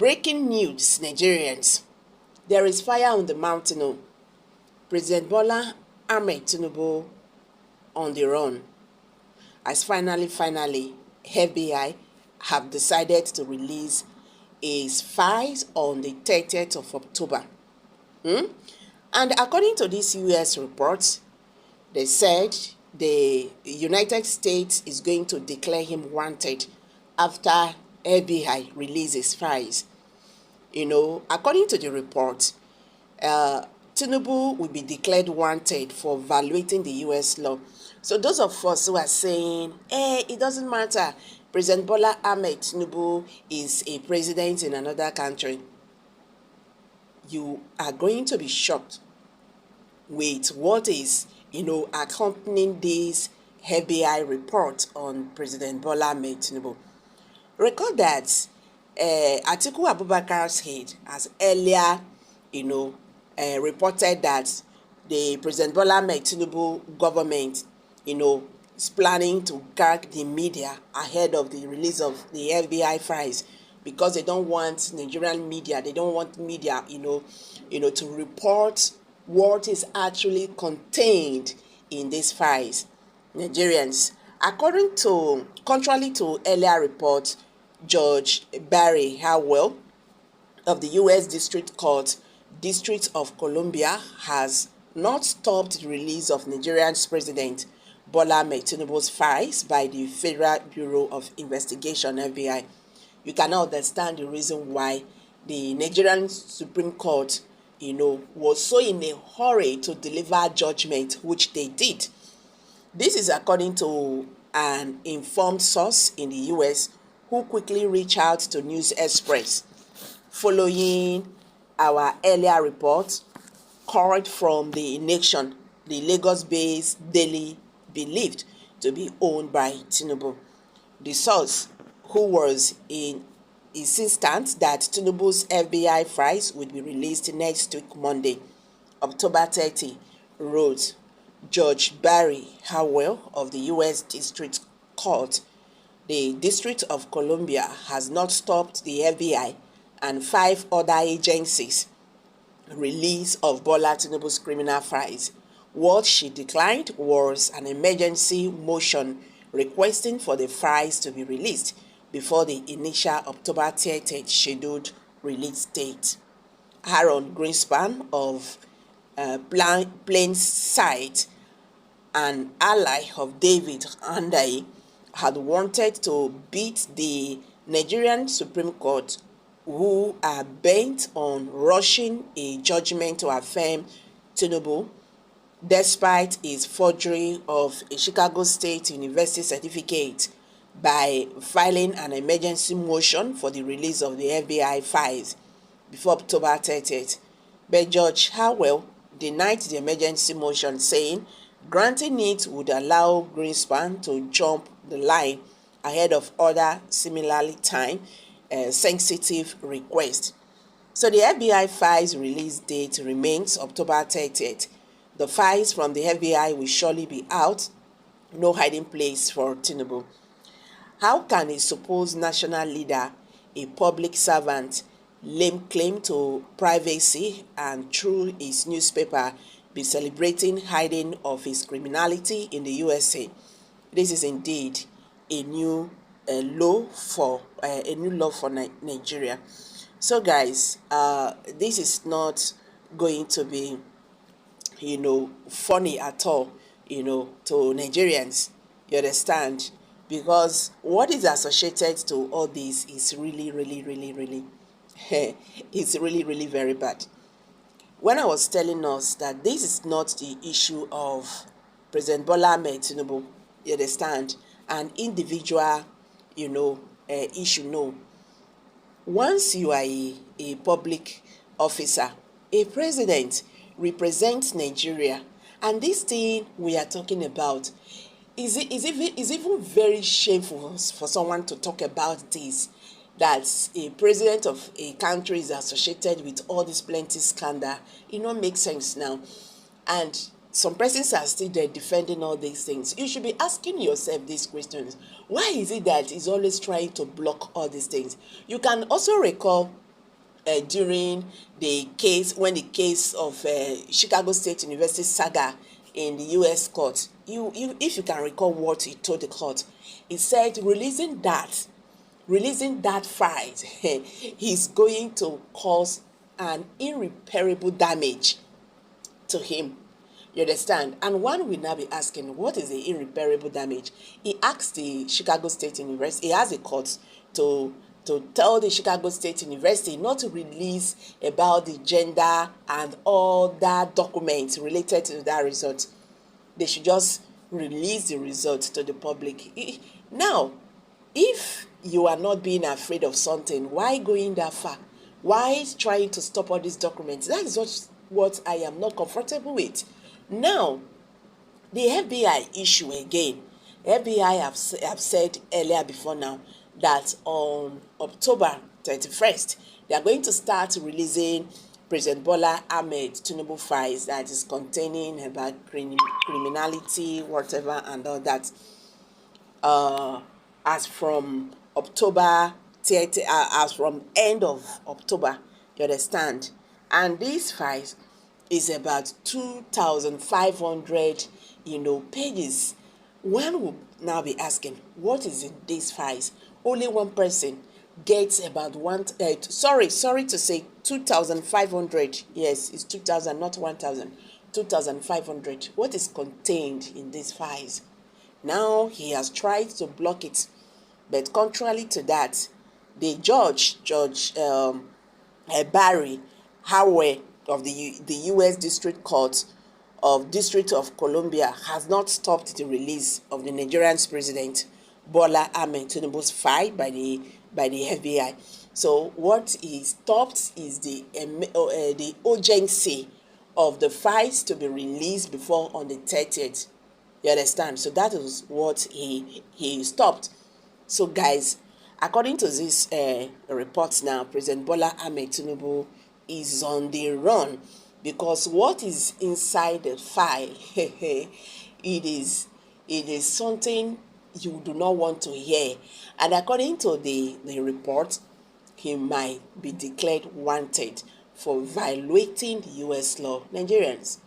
Breaking news, Nigerians. There is fire on the mountain. Oh. President Bola Ahmed Tinubu on the run. As finally, FBI have decided to release his files on the 30th of October. And according to this US report, they said the United States is going to declare him wanted after FBI releases files. According to the report, Tinubu will be declared wanted for violating the US law. So those of us who are saying, it doesn't matter, President Bola Ahmed Tinubu is a president in another country, you are going to be shocked with what is, accompanying this FBI report on President Bola Ahmed Tinubu. Recall that Atiku Abubakar's head has earlier, reported that the President Bola Ahmed Tinubu government, is planning to gag the media ahead of the release of the FBI files because they don't want Nigerian media, they don't want media, to report what is actually contained in these files. Nigerians, contrary to earlier reports, Judge Barry Howell of the U.S. District Court, District of Columbia, has not stopped the release of Nigerian's President Bola Ahmed Tinubu's files by the Federal Bureau of Investigation, FBI. You cannot understand the reason why the Nigerian Supreme Court, was so in a hurry to deliver judgment, which they did. This is according to an informed source in the U.S. who quickly reached out to News Express following our earlier report called from the Nation, the Lagos-based daily believed to be owned by Tinubu. The source, who was insistent that Tinubu's FBI files would be released next week, Monday, October 30, wrote Judge Barry Howell of the U.S. District Court. The District of Columbia has not stopped the FBI and 5 other agencies' release of Bola Tinubu's criminal files. What she declined was an emergency motion requesting for the files to be released before the initial October 30th scheduled release date. Aaron Greenspan of Plainside, an ally of David Andai, had wanted to beat the Nigerian Supreme Court, who are bent on rushing a judgment to affirm Tinubu, despite his forgery of a Chicago State University certificate, by filing an emergency motion for the release of the FBI files before October 30th. But Judge Howell denied the emergency motion, saying granting it would allow Greenspan to jump the line ahead of other similarly time-sensitive requests. So the FBI files release date remains October 30th. The files from the FBI will surely be out. No hiding place for Tinubu. How can a supposed national leader, a public servant, lay claim to privacy and through his newspaper be celebrating hiding of his criminality in the USA? This is indeed a new law for Nigeria. So guys, this is not going to be funny at all, to Nigerians. You understand? Because what is associated to all this is really it's really very bad. When I was telling us that this is not the issue of President Bola Ahmed Tinubu, you understand, an individual issue. No, once you are a public officer, a president represents Nigeria, and this thing we are talking about is even very shameful for someone to talk about this, that a president of a country is associated with all this plenty scandal. Makes sense now. And some persons are still there defending all these things. You should be asking yourself these questions. Why is it that he's always trying to block all these things? You can also recall during the case, when the case of Chicago State University saga in the U.S. court. If you can recall what he told the court, he said releasing that file is going to cause an irreparable damage to him. You understand? And one will now be asking, what is the irreparable damage? He asked the Chicago State University, he has a court to tell the Chicago State University not to release about the gender and all that documents related to that result. They should just release the result to the public. Now, if you are not being afraid of something, why going that far? Why trying to stop all these documents? That is what I am not comfortable with. Now, the FBI issue again. FBI have said earlier before now that on October 31st, they are going to start releasing President Bola Ahmed Tinubu files that is containing about criminality, whatever, and all that. As from October 30, as from end of October, you understand? And these files is about 2,500, pages. One will now be asking, what is in these files? Only one person gets about sorry to say 2,500. Yes, it's 2,000, not 1,000. 2,500. What is contained in these files? Now he has tried to block it, but contrary to that, the Judge Barry Howell of the U.S. District Court of District of Columbia has not stopped the release of the Nigerian president Bola Ahmed Tinubu's file by the FBI. So what he stopped is the urgency of the files to be released before on the 30th. You understand? So that is what he stopped. So guys, according to this report now, President Bola Ahmed Tinubu is on the run because what is inside the file, it is something you do not want to hear. And according to the report, he might be declared wanted for violating the U.S. law. Nigerians,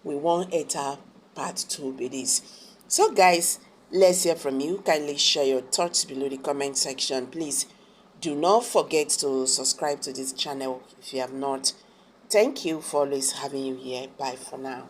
we want ETA part 2 be this. So guys, let's hear from you. Kindly share your thoughts below the comment section. Please do not forget to subscribe to this channel if you have not. Thank you for always having you here. Bye for now.